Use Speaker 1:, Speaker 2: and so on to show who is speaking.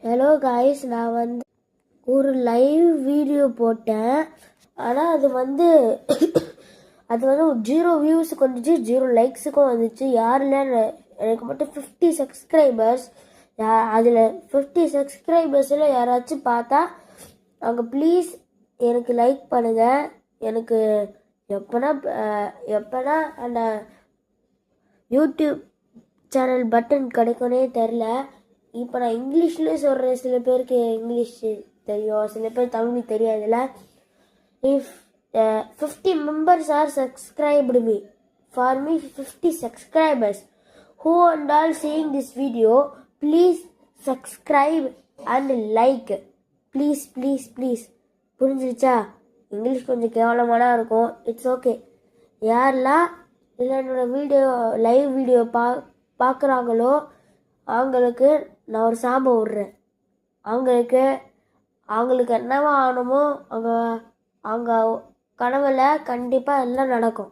Speaker 1: Hello guys, நான் ஒரு live video போட்டேன். ஆனால் அது 0 வியூஸுக்கு வந்துச்சு, 0 லைக்ஸுக்கும் வந்துச்சு. யாரில் எனக்கு மட்டும் 50 சப்ஸ்கிரைபர்ஸ். அதில் 50 சப்ஸ்கிரைபர்ஸில் யாராச்சும் பார்த்தா அவங்க ப்ளீஸ் எனக்கு லைக் பண்ணுங்கள். எனக்கு எப்போனா அந்த யூடியூப் சேனல் பட்டன் கிடைக்கும்னே தெரில. இப்போ நான் இங்கிலீஷ்லேயே சொல்கிறேன். சில பேருக்கு இங்கிலீஷ் தெரியும், சில பேர் தமிழ் தெரியாதுல்ல. If 50 members are subscribed me, for me 50 subscribers, who and all seeing this video, please subscribe and like, please please please. புரிஞ்சிருச்சா? இங்கிலீஷ் கொஞ்சம் கேவலமான இருக்கும், இட்ஸ் ஓகே. யாரெல்லாம் இல்லை என்னோடய லைவ் வீடியோ பார்க்குறாங்களோ அவங்களுக்கு நான் ஒரு சாபம் விடுறேன். அவங்களுக்கு என்னவா ஆகணுமோ அவங்க கனவுல கண்டிப்பாக எல்லாம் நடக்கும்.